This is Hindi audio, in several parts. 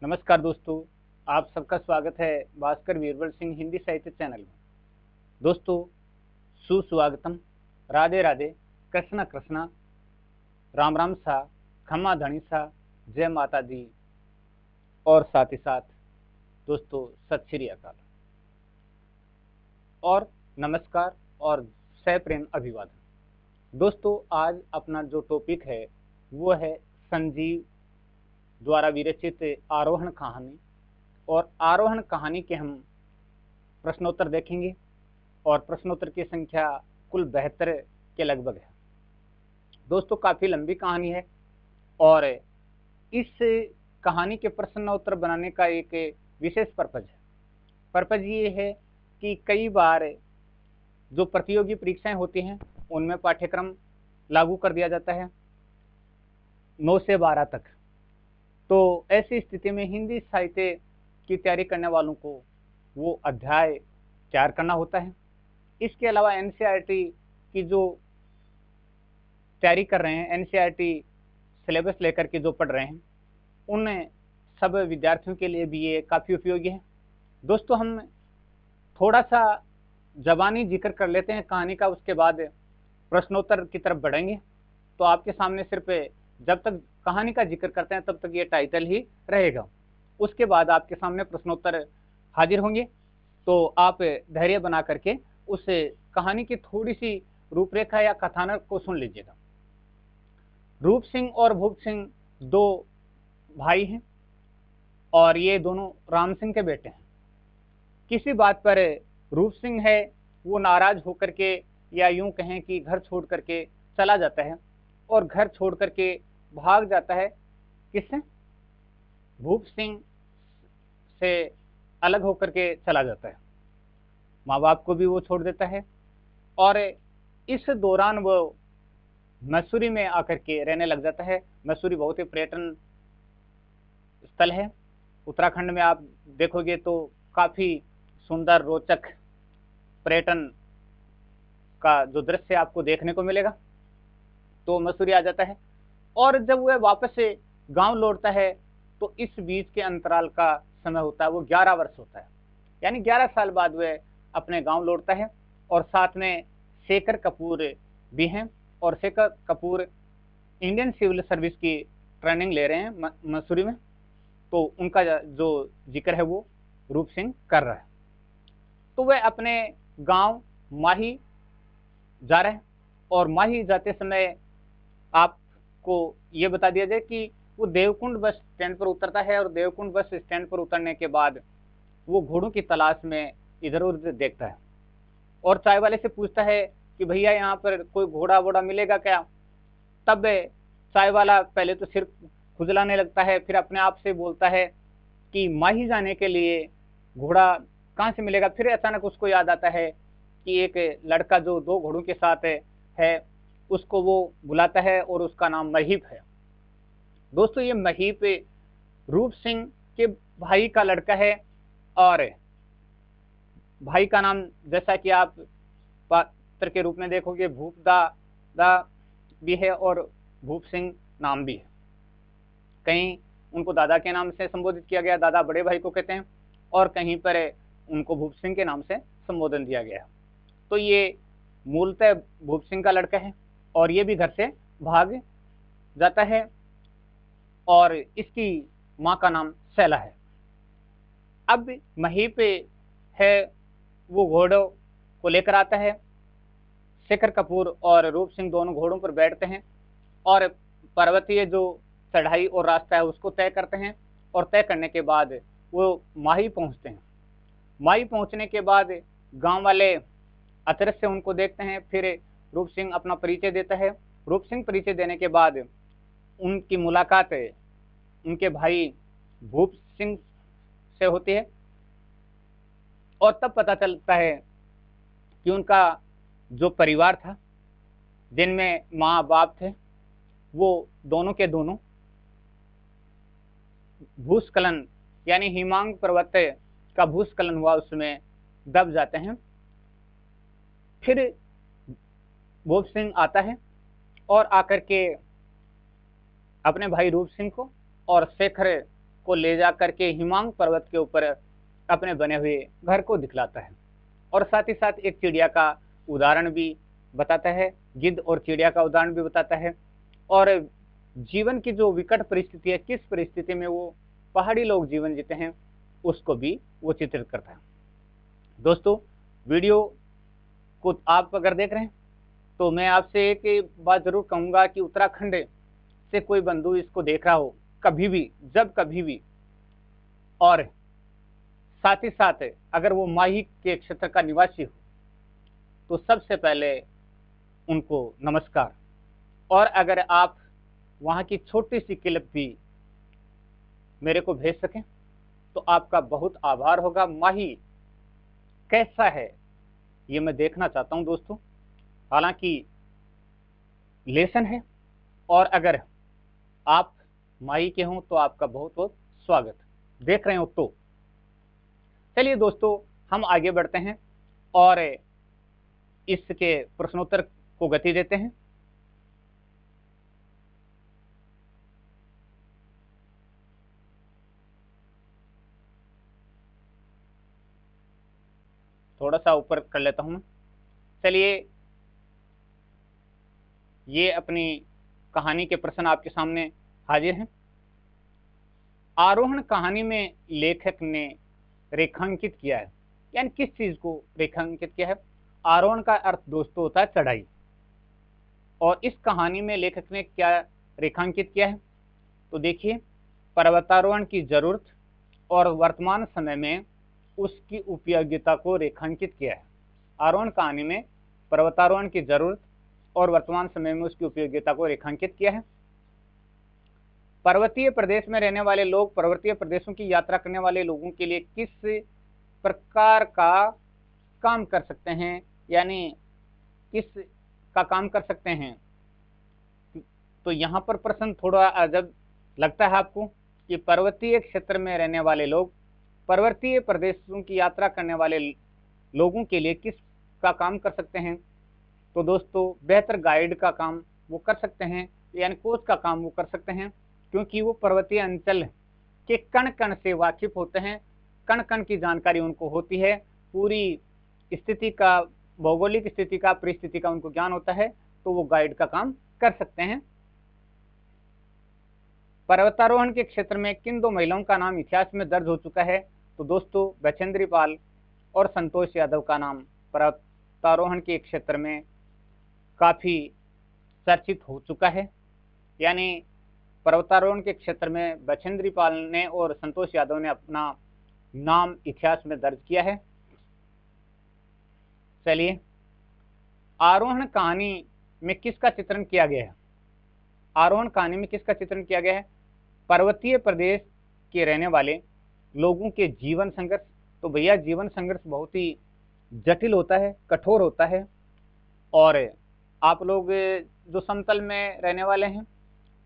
नमस्कार दोस्तों, आप सबका स्वागत है भास्कर वीरबल सिंह हिंदी साहित्य चैनल में। दोस्तों, सुस्वागतम, राधे राधे, कृष्णा कृष्णा, राम राम सा, खम्मा धनी सा, जय माता दी और साथ ही साथ दोस्तों सत श्री अकाल और नमस्कार और सह प्रेम अभिवादन। दोस्तों, आज अपना जो टॉपिक है वो है संजीव द्वारा विरचित आरोहण कहानी। और आरोहण कहानी के हम प्रश्नोत्तर देखेंगे और प्रश्नोत्तर की संख्या कुल 72 के लगभग है। दोस्तों, काफ़ी लंबी कहानी है और इस कहानी के प्रश्नोत्तर बनाने का एक विशेष पर्पज ये है कि कई बार जो प्रतियोगी परीक्षाएं होती हैं उनमें पाठ्यक्रम लागू कर दिया जाता है 9 से 12 तक। तो ऐसी स्थिति में हिंदी साहित्य की तैयारी करने वालों को वो अध्याय तैयार करना होता है। इसके अलावा एनसीईआरटी की जो तैयारी कर रहे हैं, एनसीईआरटी सिलेबस लेकर के जो पढ़ रहे हैं, उन सब विद्यार्थियों के लिए भी ये काफ़ी उपयोगी है। दोस्तों, हम थोड़ा सा ज़बानी जिक्र कर लेते हैं कहानी का, उसके बाद प्रश्नोत्तर की तरफ बढ़ेंगे। तो आपके सामने सिर्फ जब तक कहानी का जिक्र करते हैं तब तक ये टाइटल ही रहेगा, उसके बाद आपके सामने प्रश्नोत्तर हाजिर होंगे। तो आप धैर्य बना करके उस कहानी की थोड़ी सी रूपरेखा या कथानक को सुन लीजिएगा। रूप सिंह और भूप सिंह दो भाई हैं और ये दोनों राम सिंह के बेटे हैं। किसी बात पर रूप सिंह है वो नाराज होकर के या यूं कहें कि घर छोड़ करके चला जाता है और घर छोड़ करके भाग जाता है। किससे? भूप सिंह से अलग होकर के चला जाता है। माँ बाप को भी वो छोड़ देता है और इस दौरान वो मसूरी में आकर के रहने लग जाता है। मसूरी बहुत ही पर्यटन स्थल है। उत्तराखंड में आप देखोगे तो काफ़ी सुंदर रोचक पर्यटन का जो दृश्य आपको देखने को मिलेगा। तो मसूरी आ जाता है और जब वह वापस से गांव लौटता है तो इस बीच के अंतराल का समय होता है वो 11 वर्ष होता है, यानी 11 साल बाद वह अपने गांव लौटता है। और साथ में शेखर कपूर भी हैं और Shekhar Kapoor Indian civil service की ट्रेनिंग ले रहे हैं मसूरी में। तो उनका जो जिक्र है वो रूप सिंह कर रहा है। तो वह अपने गांव माही जा रहे हैं और माही जाते समय आपको ये बता दिया जाए कि वो देवकुंड बस स्टैंड पर उतरता है और देवकुंड बस स्टैंड पर उतरने के बाद वो घोड़ों की तलाश में इधर उधर देखता है और चाय वाले से पूछता है कि भैया यहाँ पर कोई घोड़ा वोड़ा मिलेगा क्या। तब चाय वाला पहले तो सिर खुजलाने लगता है, फिर अपने आप से बोलता है कि माही जाने के लिए घोड़ा कहाँ से मिलेगा। फिर अचानक उसको याद आता है कि एक लड़का जो 2 घोड़ों के साथ है उसको वो बुलाता है और उसका नाम महीप है। दोस्तों, ये महीप रूप सिंह के भाई का लड़का है और भाई का नाम जैसा कि आप पात्र के रूप में देखोगे भूप दा भी है और भूप सिंह नाम भी है। कहीं उनको दादा के नाम से संबोधित किया गया, दादा बड़े भाई को कहते हैं, और कहीं पर उनको भूप सिंह के नाम से संबोधन दिया गया। तो ये मूलतः भूप सिंह का लड़का है और ये भी घर से भाग जाता है और इसकी माँ का नाम सैला है। अब महीप है वो घोड़ों को लेकर आता है। शेखर कपूर और रूप सिंह दोनों घोड़ों पर बैठते हैं और पर्वतीय जो चढ़ाई और रास्ता है उसको तय करते हैं और तय करने के बाद वो माही पहुंचते हैं। माही पहुंचने के बाद गांव वाले अचरज से उनको देखते हैं। फिर रूप सिंह अपना परिचय देता है। रूप सिंह परिचय देने के बाद उनकी मुलाकात उनके भाई भूप सिंह से होती है और तब पता चलता है कि उनका जो परिवार था जिनमें माँ बाप थे वो दोनों के दोनों भूस्खलन यानी हिमांग पर्वत का भूस्खलन हुआ उसमें दब जाते हैं। फिर भूप सिंह आता है और आकर के अपने भाई रूप सिंह को और शेखर को ले जा करके हिमांग पर्वत के ऊपर अपने बने हुए घर को दिखलाता है और साथ ही साथ एक चिड़िया का उदाहरण भी बताता है, गिद्ध और चिड़िया का उदाहरण भी बताता है और जीवन की जो विकट परिस्थिति है, किस परिस्थिति में वो पहाड़ी लोग जीवन जीते हैं, उसको भी वो चित्रित करता है। दोस्तों, वीडियो को आप अगर देख रहे हैं तो मैं आपसे एक बात जरूर कहूंगा कि उत्तराखंड से कोई बंधु इसको देख रहा हो कभी भी, जब कभी भी, और साथ ही साथ अगर वो माही के क्षेत्र का निवासी हो तो सबसे पहले उनको नमस्कार। और अगर आप वहां की छोटी सी क्लिप भी मेरे को भेज सकें तो आपका बहुत आभार होगा। माही कैसा है ये मैं देखना चाहता हूं दोस्तों। हालांकि लेसन है और अगर आप माही के हों तो आपका बहुत बहुत स्वागत, देख रहे हो तो। चलिए दोस्तों, हम आगे बढ़ते हैं और इसके प्रश्नोत्तर को गति देते हैं। थोड़ा सा ऊपर कर लेता हूं मैं। चलिए, ये अपनी कहानी के प्रश्न आपके सामने हाजिर हैं। आरोहण कहानी में लेखक ने रेखांकित किया है, यानी किस चीज को रेखांकित किया है? आरोहण का अर्थ दोस्तों होता है चढ़ाई, और इस कहानी में लेखक ने क्या रेखांकित किया है? तो देखिए, पर्वतारोहण की जरूरत और वर्तमान समय में उसकी उपयोगिता को रेखांकित किया है। आरोहण कहानी में पर्वतारोहण की जरूरत और वर्तमान समय में उसकी उपयोगिता को रेखांकित किया है। पर्वतीय प्रदेश में रहने वाले लोग पर्वतीय प्रदेशों की यात्रा करने वाले लोगों के लिए किस प्रकार का काम कर सकते हैं, यानी किस का काम कर सकते हैं? तो यहाँ पर प्रश्न थोड़ा अजब लगता है आपको कि पर्वतीय क्षेत्र में रहने वाले लोग पर्वतीय प्रदेशों की यात्रा करने वाले लोगों के लिए किस का काम कर सकते हैं? तो दोस्तों, बेहतर गाइड का काम वो कर सकते हैं, यानी कोच का काम वो कर सकते हैं, क्योंकि वो पर्वतीय अंचल के कण कण से वाकिफ होते हैं, कण कण की जानकारी उनको होती है, पूरी स्थिति का, भौगोलिक स्थिति का, परिस्थिति का उनको ज्ञान होता है, तो वो गाइड का काम कर सकते हैं। पर्वतारोहण के क्षेत्र में किन दो महिलाओं का नाम इतिहास में दर्ज हो चुका है? तो दोस्तों, बछेंद्री पाल और संतोष यादव का नाम पर्वतारोहण के क्षेत्र में काफी चर्चित हो चुका है, यानी पर्वतारोहण के क्षेत्र में बछेंद्री पाल ने और संतोष यादव ने अपना नाम इतिहास में दर्ज किया है। चलिए, आरोहण कहानी में किसका चित्रण किया गया है? आरोहण कहानी में किसका चित्रण किया गया है? पर्वतीय प्रदेश के रहने वाले लोगों के जीवन संघर्ष। तो भैया, जीवन संघर्ष बहुत ही जटिल होता है, कठोर होता है, और आप लोग जो समतल में रहने वाले हैं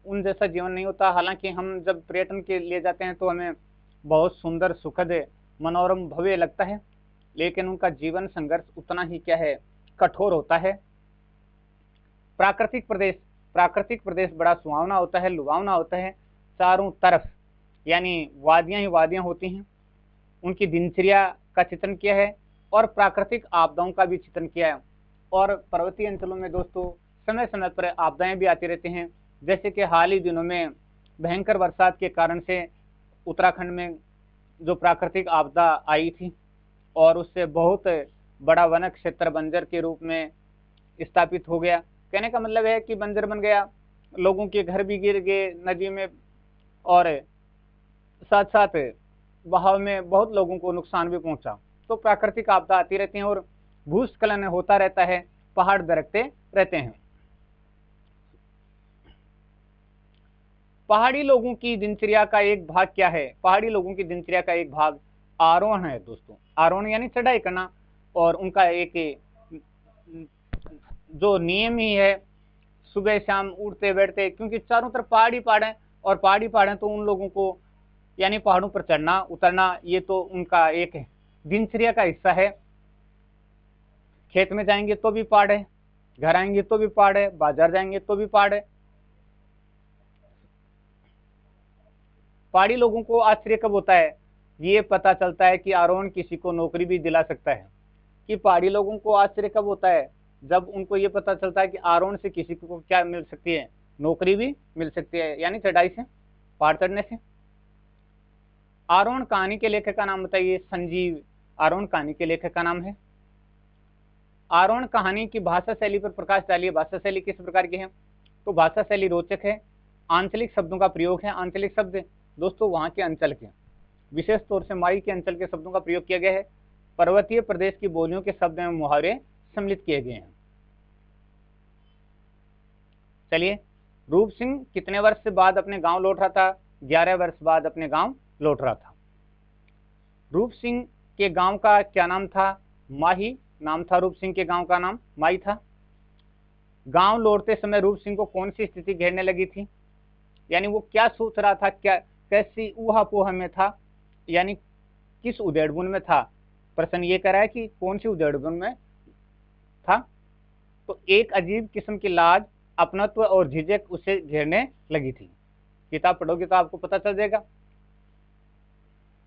उन जैसा जीवन नहीं होता। हालांकि हम जब पर्यटन के लिए जाते हैं तो हमें बहुत सुंदर, सुखद, मनोरम, भव्य लगता है, लेकिन उनका जीवन संघर्ष उतना ही क्या है, कठोर होता है। प्राकृतिक प्रदेश बड़ा सुहावना होता है, लुभावना होता है, चारों तरफ यानी वादियां ही वादियां होती हैं। उनकी दिनचर्या का चित्रण किया है और प्राकृतिक आपदाओं का भी चित्रण किया है। और पर्वतीय अंचलों में दोस्तों समय समय पर आपदाएं भी आती रहती हैं, जैसे कि हाल ही दिनों में भयंकर बरसात के कारण से उत्तराखंड में जो प्राकृतिक आपदा आई थी और उससे बहुत बड़ा वन क्षेत्र बंजर के रूप में स्थापित हो गया। कहने का मतलब है कि बंजर बन गया, लोगों के घर भी गिर गए नदी में, और साथ साथ बहाव में बहुत लोगों को नुकसान भी पहुंचा। तो प्राकृतिक आपदा आती रहती हैं और भूस्खलन होता रहता है, पहाड़ दरकते रहते हैं। पहाड़ी लोगों की दिनचर्या का एक भाग क्या है? पहाड़ी लोगों की दिनचर्या का एक भाग आरोहण है दोस्तों। आरोहण यानी चढ़ाई करना, और उनका एक जो नियम ही है, सुबह शाम उठते बैठते, क्योंकि चारों तरफ पहाड़ी पहाड़ है, और पहाड़ी पहाड़ है तो उन लोगों को यानी पहाड़ों पर चढ़ना उतरना ये तो उनका एक दिनचर्या का हिस्सा है। खेत में जाएंगे तो भी पहाड़ है, घर आएंगे तो भी पहाड़ है, बाजार जाएंगे तो भी पहाड़ है। पहाड़ी लोगों को आश्चर्य कब होता है? ये पता चलता है कि आरोहण किसी को नौकरी भी दिला सकता है। कि पहाड़ी लोगों को आश्चर्य कब होता है? जब उनको ये पता चलता है कि आरोहण से किसी को क्या मिल सकती है? नौकरी भी मिल सकती है, यानी चढ़ाई से, पहाड़ चढ़ने से। आरोहण कहानी के लेखक का नाम बताइए। संजीव आरोहण कहानी के लेखक का नाम है। आरोहण कहानी की भाषा शैली पर प्रकाश डालिए। भाषा शैली किस प्रकार की है? तो भाषा शैली रोचक है, आंचलिक शब्दों का प्रयोग है। आंचलिक शब्द दोस्तों वहां के अंचल के, विशेष तौर से माई के अंचल के शब्दों का प्रयोग किया गया है। पर्वतीय प्रदेश की बोलियों के शब्द एवं मुहावरे सम्मिलित किए गए हैं। चलिए, रूप सिंह कितने वर्ष बाद अपने गांव लौट रहा था? 11 वर्ष बाद अपने गांव लौट रहा था। रूप सिंह के गांव का क्या नाम था? माही नाम था। रूप सिंह के गांव का नाम माई था। गांव लौटते समय रूप सिंह को कौन सी स्थिति घेरने लगी थी? यानी वो क्या सोच रहा था, क्या कैसी ऊहापोह में था, यानी किस उधेड़बुन में था? प्रश्न ये कह रहा है कि कौन सी उधेड़बुन में था। तो एक अजीब किस्म की लाज, अपनत्व और झिझक उसे घेरने लगी थी। किताब पढ़ोगे तो आपको पता चल जाएगा।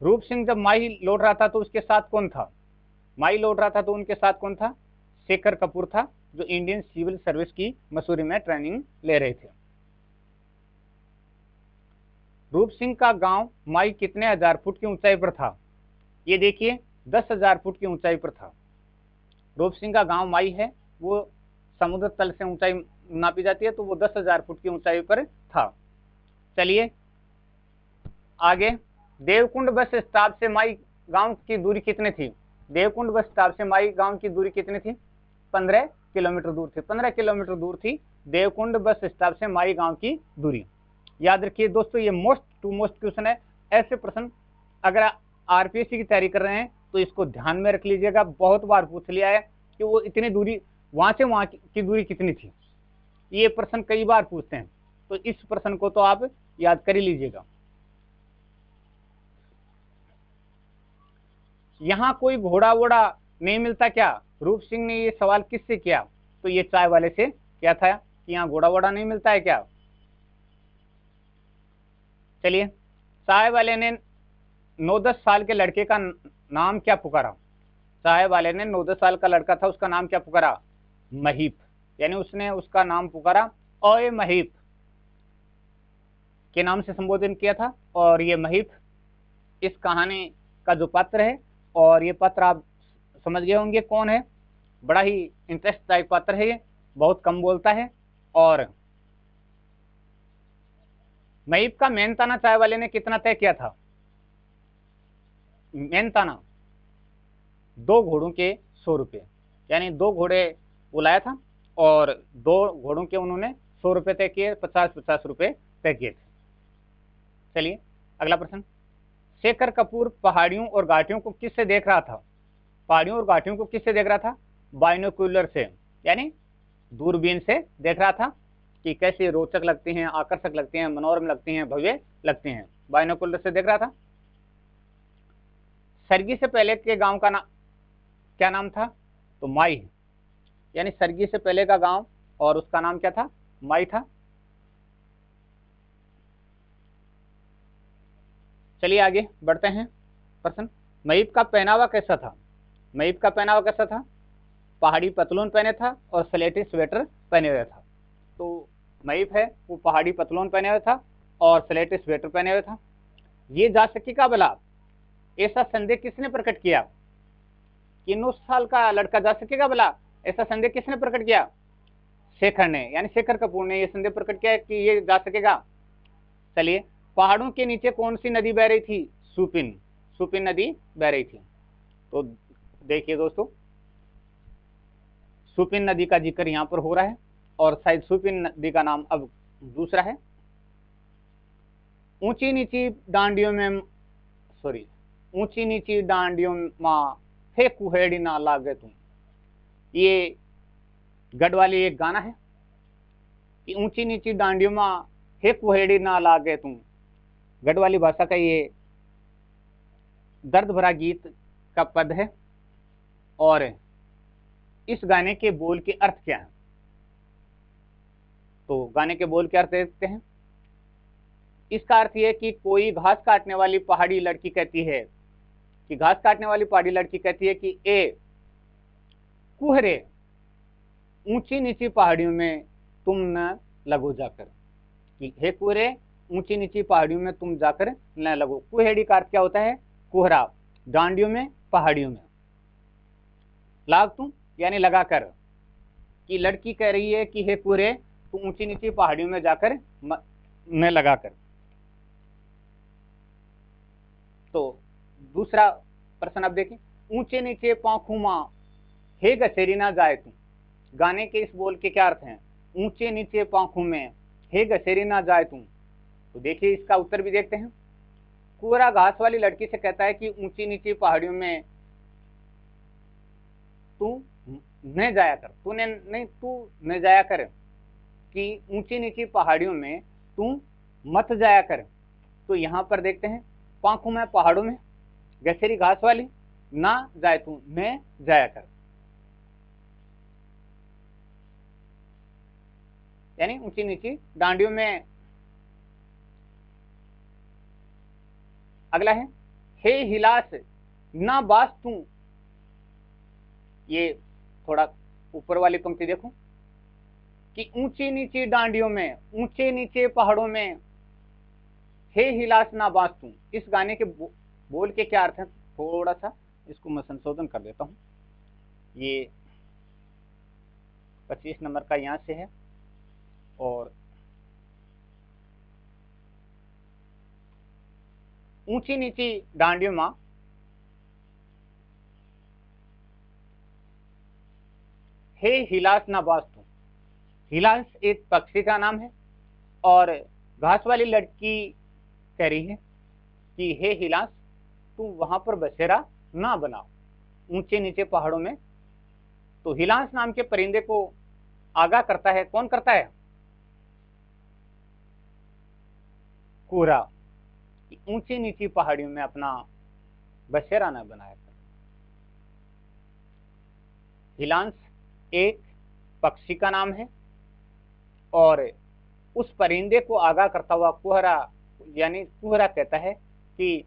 रूप सिंह जब माही लौट रहा था तो उसके साथ कौन था? माही लौट रहा था तो उनके साथ कौन था? शेखर कपूर था, जो इंडियन सिविल सर्विस की मसूरी में ट्रेनिंग ले रहे थे। रूप सिंह का गांव माई कितने हजार फुट की ऊंचाई पर था? ये देखिए 10,000 फुट की ऊंचाई पर था। रूप सिंह का गांव माई है, वो समुद्र तल से ऊंचाई नापी जाती है, तो वो 10,000 फुट की ऊंचाई पर था। चलिए आगे, देवकुंड बस स्टॉप से माई गांव की दूरी कितनी थी? देवकुंड बस स्टॉप से माई गांव की दूरी कितनी थी? 15 किलोमीटर दूर थी। 15 किलोमीटर दूर थी देवकुंड बस स्टॉप से माई गांव की दूरी। याद रखिए दोस्तों, ये मोस्ट टू मोस्ट क्वेश्चन है। ऐसे प्रश्न अगर आरपीएससी की तैयारी कर रहे हैं तो इसको ध्यान में रख लीजिएगा। बहुत बार पूछ लिया है कि वो इतनी दूरी, वहां से वहां की दूरी कितनी थी। ये प्रश्न कई बार पूछते हैं, तो इस प्रश्न को तो आप याद कर ही लीजिएगा। यहाँ कोई घोड़ा वोड़ा नहीं मिलता क्या? रूप सिंह ने ये सवाल किससे किया? तो ये चाय वाले से क्या था कि यहाँ घोड़ा वोड़ा नहीं मिलता है क्या? चलिए, चाय वाले ने 9-10 साल के लड़के का नाम क्या पुकारा? चाय वाले ने 9-10 साल का लड़का था, उसका नाम क्या पुकारा? महीप। यानी उसने उसका नाम पुकारा, ओए महीप के नाम से संबोधन किया था। और ये महीप इस कहानी का जो पात्र है, और ये पात्र आप समझ गए होंगे कौन है। बड़ा ही इंटरेस्टदायक पात्र है, ये बहुत कम बोलता है। और महीप का मेहनताना चाय वाले ने कितना तय किया था? मेहनताना 2 घोड़ों के 100 रुपये, यानी 2 घोड़े बुलाया था और 2 घोड़ों के उन्होंने 100 रुपये तय किए, 50-50 रुपये तय किए थे। चलिए अगला प्रश्न, शेखर कपूर पहाड़ियों और घाटियों को किससे देख रहा था? पहाड़ियों और घाटियों को किससे देख रहा था? बाइनोक्यूलर से, यानी दूरबीन से देख रहा था कि कैसे रोचक लगती हैं, आकर्षक लगती हैं, मनोरम लगती हैं, भव्य लगती हैं। बाइनोक्यूलर से देख रहा था। सरगी से पहले के गांव का क्या नाम था? तो माई, यानी सरगी से पहले का गांव और उसका नाम क्या था? माई था। चलिए आगे बढ़ते हैं। प्रश्न, महीप का पहनावा कैसा था? महीप का पहनावा कैसा था? पहाड़ी पतलून पहने था और स्लेटी स्वेटर पहने हुए था। तो महीप है वो पहाड़ी पतलून पहने हुए था और स्लेटी स्वेटर पहने हुए था। ये जा सकेगा भला, ऐसा संदेह किसने प्रकट किया कि 9 साल का लड़का जा सकेगा भला? ऐसा संदेह किसने प्रकट किया? शेखर ने, यानी शेखर कपूर ने यह संदेह प्रकट किया कि ये जा सकेगा। चलिए, पहाड़ों के नीचे कौन सी नदी बह रही थी? सुपिन, सुपिन नदी बह रही थी। तो देखिए दोस्तों, सुपिन नदी का जिक्र यहाँ पर हो रहा है और शायद सुपिन नदी का नाम अब दूसरा है। ऊंची नीची डांडियों में, सॉरी, ऊंची नीची डांडियों माँ हे कुहेड़ी ना लागे तुम, ये गढ़वाली एक गाना है कि ऊंची नीची डांडियों माँ हे कुहेड़ी ना लागे तुम। गढ़वाली भाषा का ये दर्द भरा गीत का पद है। और इस गाने के बोल के अर्थ क्या है? तो गाने के बोल के अर्थ देखते हैं। इसका अर्थ यह कि कोई घास काटने वाली पहाड़ी लड़की कहती है कि घास काटने वाली पहाड़ी लड़की कहती है कि ए कुहरे ऊंची नीची पहाड़ियों में तुम न लगो जाकर, कि हे कुहरे ऊंची नीची पहाड़ियों में तुम जाकर न लगो। कुहेड़ी का अर्थ क्या होता है? कोहरा। डांडियों में, पहाड़ियों में। लाग तुम यानी लगाकर, कि लड़की कह रही है कि हे कुहरे तू ऊंची नीची पहाड़ियों में जाकर न लगाकर। तो दूसरा प्रश्न अब देखिए, ऊंचे नीचे पाखुमा हे गसेरी ना जाए तू। गाने के इस बोल के क्या अर्थ हैं? ऊंचे नीचे पाखों में हे गसेरी ना जाए तू। तो देखिए इसका उत्तर भी देखते हैं। कुहरा घास वाली लड़की से कहता है कि ऊंची नीची पहाड़ियों में तू न जाया कर, तूने नहीं, तू न जाया कर, कि ऊंची नीची पहाड़ियों में तू मत जाया कर। तो यहां पर देखते हैं, पाखों में पहाड़ों में, गसेरी घास वाली, ना जाए तू न जाया कर, यानी ऊंची नीची डांडियों में। अगला है, हे हिलास ना बास तू। ये थोड़ा ऊपर वाली पंक्ति देखो, कि ऊंची नीची डांडियों में, ऊंचे नीचे पहाड़ों में हे हिलास ना बास तू। इस गाने के बोल के क्या अर्थ है? थोड़ा सा इसको मैं संशोधन कर देता हूं। ये 25 नंबर का यहां से है, और ऊंची नीची डांडियों में हे हिलास ना बास तू। हिलास एक पक्षी का नाम है, और घास वाली लड़की कह रही है कि हे हिलास तू वहां पर बसेरा ना बना ऊंचे नीचे पहाड़ों में। तो हिलांस नाम के परिंदे को आगाह करता है, कौन करता है? कोहरा, कि ऊंची नीची पहाड़ियों में अपना बसेरा न बनाया कर। हिलांस एक पक्षी का नाम है, और उस परिंदे को आगाह करता हुआ कोहरा, यानी कोहरा कहता है कि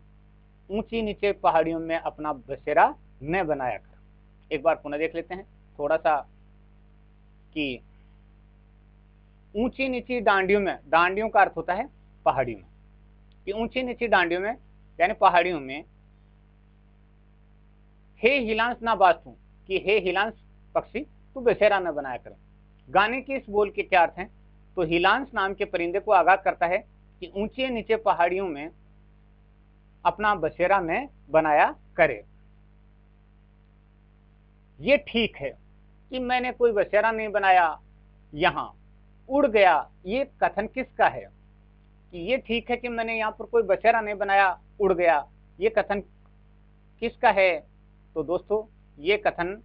ऊंची नीचे पहाड़ियों में अपना बसेरा न बनाया कर। एक बार पुनः देख लेते हैं थोड़ा सा, कि ऊंची नीची डांडियों में, डांडियों का अर्थ होता है पहाड़ियों में, कि ऊंची नीची डांडियों में यानी पहाड़ियों में हे हिलांस ना बासू, कि हे हिलांस पक्षी तू बसेरा न बनाया कर। गाने के इस बोल के क्या अर्थ हैं? तो हिलांस नाम के परिंदे को आगाह करता है कि ऊंचे नीचे पहाड़ियों में अपना बसेरा न बनाया करे। ये ठीक है कि मैंने कोई बसेरा नहीं बनाया, यहां उड़ गया, ये कथन किसका है? कि ये ठीक है कि मैंने यहाँ पर कोई बसेरा नहीं बनाया, उड़ गया, ये कथन किसका है? तो दोस्तों ये कथन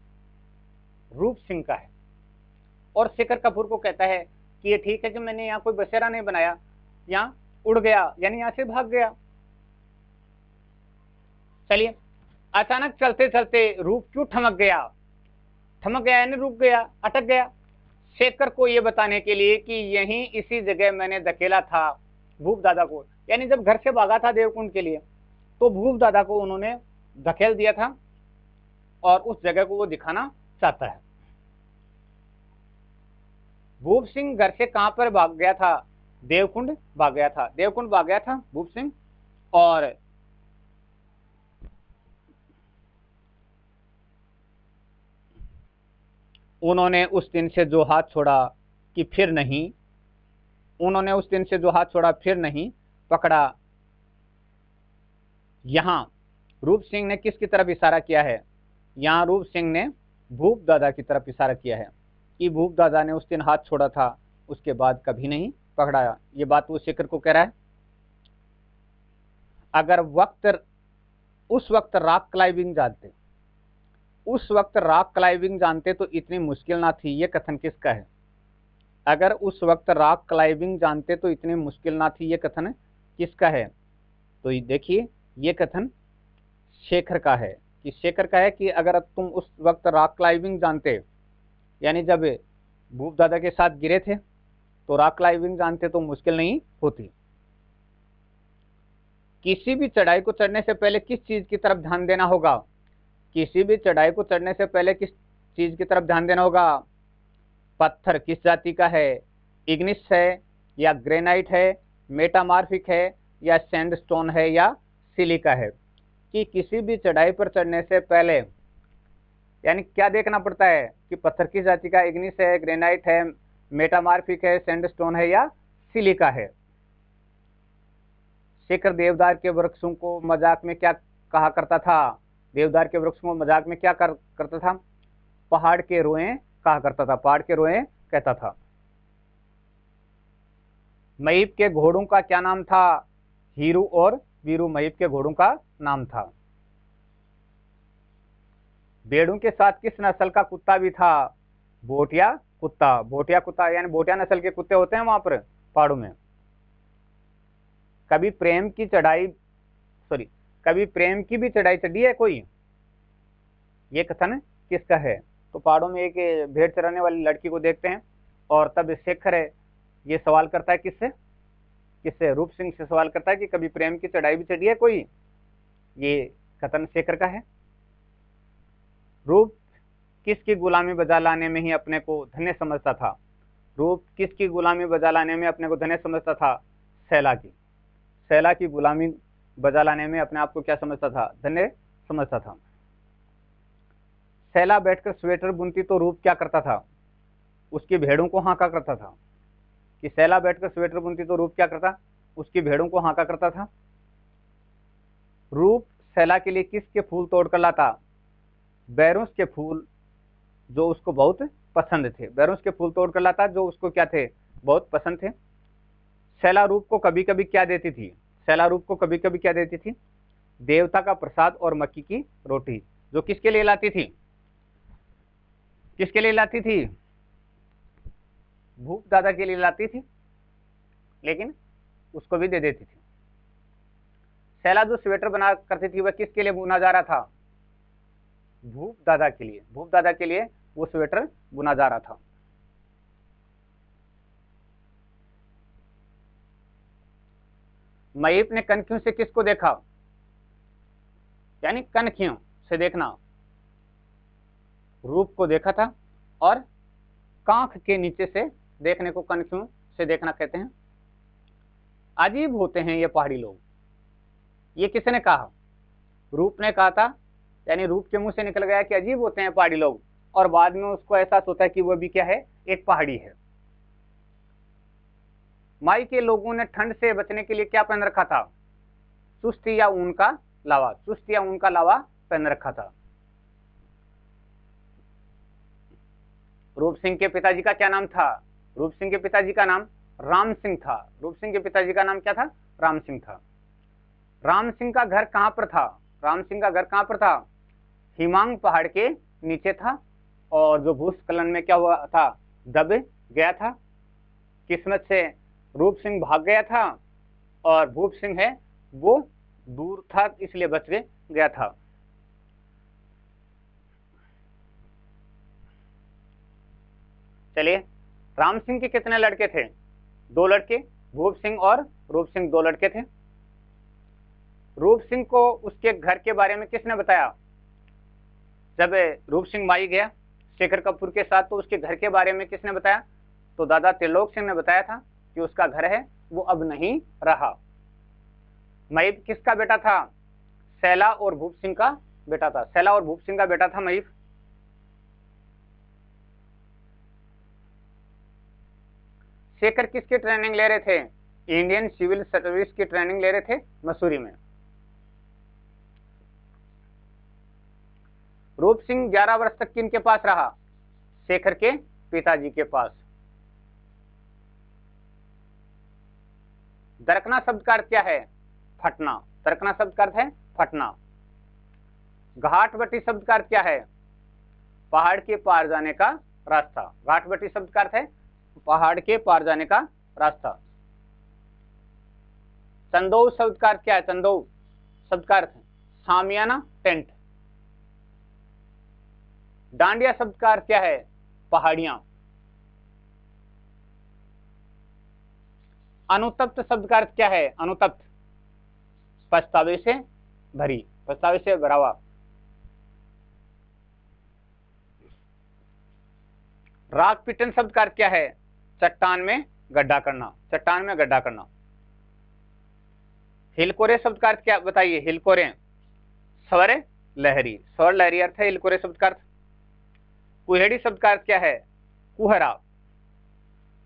रूप सिंह का है, और शेखर कपूर को कहता है कि ये ठीक है कि मैंने यहाँ कोई बसेरा नहीं बनाया, यहाँ उड़ गया, यानी यहाँ से भाग गया। चलिए, अचानक चलते चलते रूप क्यों ठमक गया? ठमक गया यानी रुक गया, अटक गया। शेखर को यह बताने के लिए कि यहीं इसी जगह मैंने धकेला था भूप दादा को, यानी जब घर से भागा था देवकुंड के लिए, तो भूप दादा को उन्होंने धकेल दिया था, और उस जगह को वो दिखाना चाहता है। भूप सिंह घर से कहां पर भाग गया था? देवकुंड भाग गया था, देवकुंड भाग गया था भूप सिंह। और उन्होंने उस दिन से जो हाथ छोड़ा कि फिर नहीं, उन्होंने उस दिन से जो हाथ छोड़ा फिर नहीं पकड़ा। यहां रूप सिंह ने किसकी तरफ इशारा किया है? यहां रूप सिंह ने भूप दादा की तरफ इशारा किया है, कि भूप दादा ने उस दिन हाथ छोड़ा था, उसके बाद कभी नहीं पकड़ाया। ये बात वो शेखर को कह रहा है। अगर उस वक्त रॉक क्लाइंबिंग जानते, उस वक्त रॉक क्लाइंबिंग जानते तो इतनी मुश्किल ना थी, ये कथन किसका है? अगर उस वक्त रॉक क्लाइंबिंग जानते तो इतनी मुश्किल ना थी, ये कथन किसका है? तो देखिए ये कथन शेखर का है, कि शेखर का है कि अगर तुम उस वक्त रॉक क्लाइंबिंग जानते, यानी जब भूप दादा के साथ गिरे थे, तो रॉक क्लाइंबिंग जानते तो मुश्किल नहीं होती। किसी भी चढ़ाई को चढ़ने से पहले किस चीज की तरफ ध्यान देना होगा? किसी भी चढ़ाई को चढ़ने से पहले किस चीज की तरफ ध्यान देना होगा? पत्थर किस जाति का है? इग्निस है या ग्रेनाइट है, मेटामार्फिक है या सैंडस्टोन है या सिलिका है? कि किसी भी चढ़ाई पर चढ़ने से पहले यानी क्या देखना पड़ता है कि पत्थर किस जाति का, इग्निस है, ग्रेनाइट है, मेटामार्फिक है, सैंडस्टोन है या सिलिका है? शेखर देवदार के वृक्षों को मजाक में क्या कहा करता था? देवदार के वृक्ष को मजाक में क्या करता था? पहाड़ के रोए कहा करता था, पहाड़ के रोए कहता था। महीप के घोड़ों का क्या नाम था? हीरू और वीरू महीप के घोड़ों का नाम था। भेड़ों के साथ किस नस्ल का कुत्ता भी था? भोटिया कुत्ता। भोटिया कुत्ता यानी भोटिया नस्ल के कुत्ते होते हैं वहां पर पहाड़ों में। कभी प्रेम की भी चढ़ाई चढ़ी है कोई? ये कथन किसका है? तो पहाड़ों में एक भेड़ चराने वाली लड़की को देखते हैं और तब शेखर है ये सवाल करता है, किससे? रूप सिंह से सवाल करता है कि कभी प्रेम की चढ़ाई भी चढ़ी है कोई? ये कथन शेखर का है। रूप किसकी गुलामी बजा लाने में ही अपने को धन्य समझता था? रूप किसकी गुलामी बजा लाने में अपने को धन्य समझता था? सैला की। सैला की गुलामी बजा लाने में अपने आप को क्या समझता था? धन्य समझता था। सैला बैठकर स्वेटर बुनती तो रूप क्या करता था? उसकी भेड़ों को हाँका करता था। कि सैला बैठकर स्वेटर बुनती तो रूप क्या करता? उसकी भेड़ों को हाँका करता था। रूप सैला के लिए किसके फूल तोड़कर लाता? बैरोस के फूल जो उसको बहुत पसंद थे। बैरोस के फूल तोड़कर लाता जो उसको क्या थे? बहुत पसंद थे। सैला रूप को कभी कभी क्या देती थी? सैला रूप को कभी कभी क्या देती थी? देवता का प्रसाद और मक्की की रोटी। जो किसके लिए लाती थी? किसके लिए लाती थी? भूप दादा के लिए लाती थी, लेकिन उसको भी दे देती थी। सैला जो स्वेटर बना करती थी वह किसके लिए बुना जा रहा था? भूप दादा के लिए। भूप दादा के लिए वो स्वेटर बुना जा रहा था। महीप ने कनखियों से किसको देखा? यानी कनखियों से देखना। रूप को देखा था। और कांख के नीचे से देखने को कनखियों से देखना कहते हैं। अजीब होते हैं ये पहाड़ी लोग। ये किसने कहा? रूप ने कहा था। यानी रूप के मुंह से निकल गया कि अजीब होते हैं पहाड़ी लोग, और बाद में उसको एहसास होता है कि वह भी क्या है? एक पहाड़ी है। माई के लोगों ने ठंड से बचने के लिए क्या पहन रखा था? चुस्ती या ऊन का लावा। चुस्ती या ऊन का लावा पहन रखा था। रूप सिंह के पिताजी का क्या नाम था? रूप सिंह के पिताजी का नाम राम सिंह था। रूप सिंह के पिताजी का नाम क्या था? राम सिंह था। राम सिंह का घर कहां पर था? राम सिंह का घर कहां पर था? हिमांग पहाड़ के नीचे था। और जो भूस्खलन में क्या हुआ था? दब गया था। किस्मत से रूप सिंह भाग गया था, और भूप सिंह है वो दूर था इसलिए बच गया था। चलिए, राम सिंह के कितने लड़के थे? 2 लड़के। भूप सिंह और रूप सिंह 2 लड़के थे। रूप सिंह को उसके घर के बारे में किसने बताया? जब रूप सिंह माई गया शेखर कपूर के साथ तो उसके घर के बारे में किसने बताया? तो दादा त्रिलोक सिंह ने बताया था कि उसका घर है वो अब नहीं रहा। महीप किसका बेटा था? सैला और भूप सिंह का बेटा था। सैला और भूप सिंह का बेटा था महीप। शेखर किसकी ट्रेनिंग ले रहे थे? इंडियन सिविल सर्विस की ट्रेनिंग ले रहे थे मसूरी में। रूप सिंह 11 वर्ष तक किनके पास रहा? शेखर के पिताजी के पास। दरकना शब्द का अर्थ क्या है? फटना। दरकना शब्द का अर्थ है फटना। घाटबट्टी शब्द का अर्थ क्या है? पहाड़ के पार जाने का रास्ता। घाटबट्टी शब्द का अर्थ है पहाड़ के पार जाने का रास्ता। चंदोव शब्द का अर्थ क्या है? चंदोव शब्द का अर्थ सामियाना, टेंट। डांडिया शब्द का अर्थ क्या है? पहाड़ियां। अनुतप्त शब्द का अर्थ क्या है? अनुतप्त। पछतावे से भरी, पछतावे से भरा हुआ। राग पिटन शब्द का अर्थ क्या है? चट्टान में गड्ढा करना, चट्टान में गड्ढा करना। हिलकोरे शब्द का अर्थ क्या बताइए? हिलकोरे स्वर लहरी, स्वर लहरी अर्थ है हिलकोरे शब्द का अर्थ। कुहेड़ी शब्द का अर्थ क्या है? कुहरा,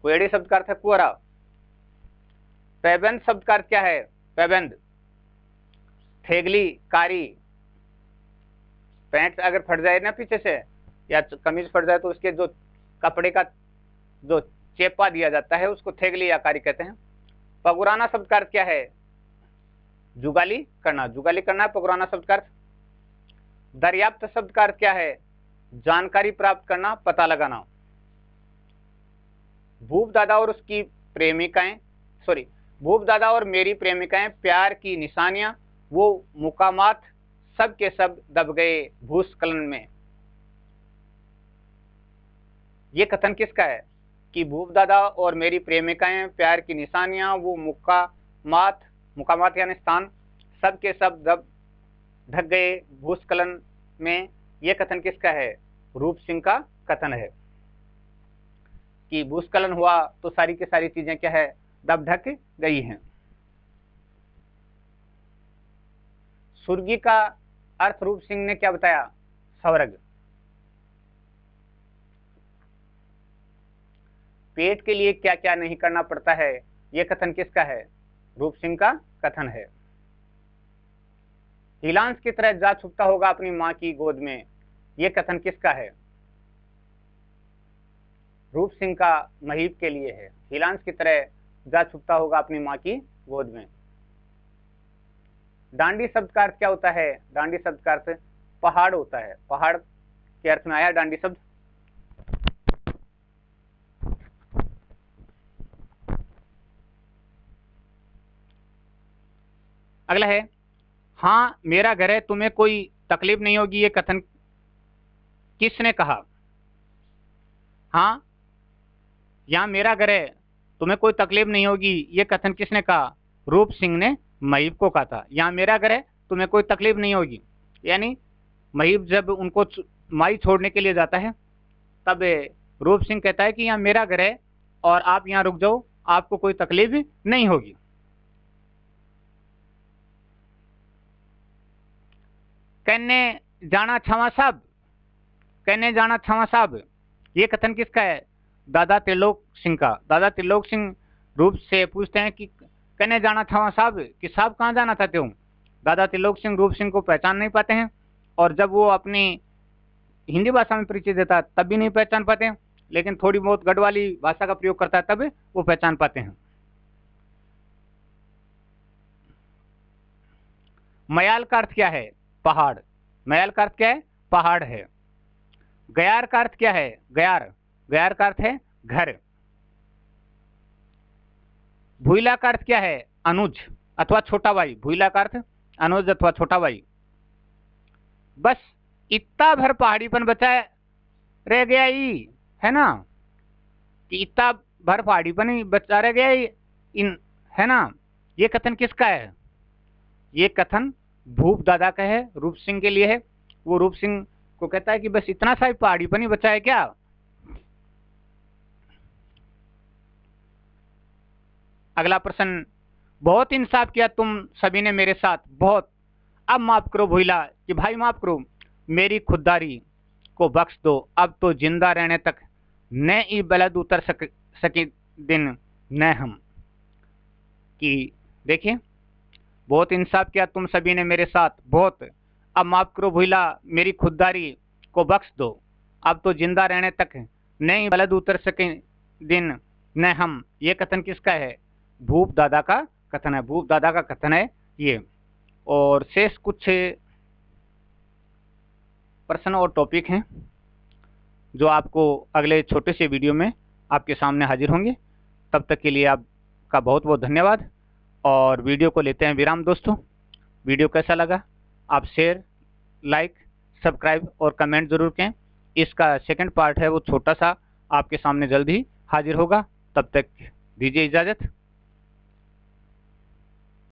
कुहेड़ी शब्द का अर्थ है कुहरा। पैबंद शब्द का अर्थ क्या है? पैबंद थेगली, कारी। पैंट अगर फट जाए ना पीछे से या कमीज फट जाए तो उसके जो कपड़े का जो चेपा दिया जाता है उसको थेगली या कारी कहते हैं। पगुराना शब्द का अर्थ क्या है? जुगाली करना, जुगाली करना है पगुराना शब्द का अर्थ। दर्याप्त शब्द का अर्थ क्या है? जानकारी प्राप्त करना, पता लगाना। भूप दादा और उसकी प्रेमिकाएं, सॉरी, भूप दादा और मेरी प्रेमिकाएं प्यार की निशानियां, वो मुकामात सब के सब दब गए भूस्खलन में। ये कथन किसका है कि भूप दादा और मेरी प्रेमिकाएं प्यार की निशानियां, वो मुकामात, मुकामात यानी स्थान, सब के सब दब ढक गए भूस्खलन में। यह कथन किसका है? रूप सिंह का कथन है कि भूस्खलन हुआ तो सारी की सारी चीजें क्या है? दब ढक गई हैं। स्वर्गी का अर्थ रूप सिंह ने क्या बताया? स्वर्ग। पेट के लिए क्या क्या नहीं करना पड़ता है? यह कथन किसका है? रूप सिंह का कथन है। हिलांस की तरह जा छुपता होगा अपनी मां की गोद में, यह कथन किसका है? रूप सिंह का महीप के लिए है। हिलांस की तरह जा छुपता होगा अपनी मां की गोद में। डांडी शब्द का अर्थ क्या होता है? डांडी शब्द का अर्थ पहाड़ होता है। पहाड़ के अर्थ में आया डांडी शब्द। अगला है, हाँ मेरा घर है, तुम्हें कोई तकलीफ नहीं होगी, ये कथन किसने कहा? हाँ यहाँ मेरा घर है, तुम्हें कोई तकलीफ नहीं होगी, ये कथन किसने कहा? रूप सिंह ने महीप को कहा था। यहाँ मेरा घर है, तुम्हें कोई तकलीफ नहीं होगी, यानी महीप जब उनको माई छोड़ने के लिए जाता है तब रूप सिंह कहता है कि यहाँ मेरा घर है और आप यहाँ रुक जाओ, आपको कोई तकलीफ नहीं होगी। कहने जाना छावा साहब, कहने जाना छावा साहब, ये कथन किसका है? दादा त्रिलोक सिंह का। दादा त्रिलोक सिंह रूप से पूछते हैं कि कहने जाना छावा साहब, कि साहब कहाँ जाना चाहते हो? दादा त्रिलोक सिंह रूप सिंह को पहचान नहीं पाते हैं और जब वो अपनी हिंदी भाषा में परिचय देता है तब भी नहीं पहचान पाते हैं, लेकिन थोड़ी बहुत गढ़वाली भाषा का प्रयोग करता है तब वो पहचान पाते हैं। मयाल का अर्थ क्या है? पहाड़। मयाल का अर्थ क्या है? पहाड़ है। गयार का अर्थ क्या है? गयार, गयार का अर्थ है घर। भूइला का अर्थ क्या है? अनुज अथवा छोटा भाई। भूइला का अर्थ अनुज अथवा छोटा भाई। बस इतना भर पहाड़ीपन बचा रह गया ही है ना, कि इतना भर पहाड़ीपन ही बचा रह गया ही इन, है ना। ये कथन किसका है? ये कथन भूप दादा का है, रूप सिंह के लिए है। वो रूप सिंह को कहता है कि बस इतना सा पहाड़ीपन ही बचा है क्या? अगला प्रश्न, बहुत इंसाफ किया तुम सभी ने मेरे साथ, बहुत, अब माफ करो भूइला, कि भाई माफ करो, मेरी खुददारी को बख्श दो, अब तो जिंदा रहने तक न ही बलद उतर सके दिन न हम। कि देखिए, बहुत इंसाफ किया तुम सभी ने मेरे साथ, बहुत, अब माफ करो भूइला, मेरी खुददारी को बख्श दो, अब तो जिंदा रहने तक न ही बलद उतर सके दिन न हम। ये कथन किसका है? भूप दादा का कथन है। भूप दादा का कथन है ये। और शेष कुछ प्रश्न और टॉपिक हैं जो आपको अगले छोटे से वीडियो में आपके सामने हाजिर होंगे। तब तक के लिए आपका बहुत बहुत धन्यवाद और वीडियो को लेते हैं विराम। दोस्तों, वीडियो कैसा लगा आप शेयर, लाइक, सब्सक्राइब और कमेंट जरूर करें। इसका सेकंड पार्ट है वो छोटा सा आपके सामने जल्द ही हाजिर होगा। तब तक दीजिए इजाज़त।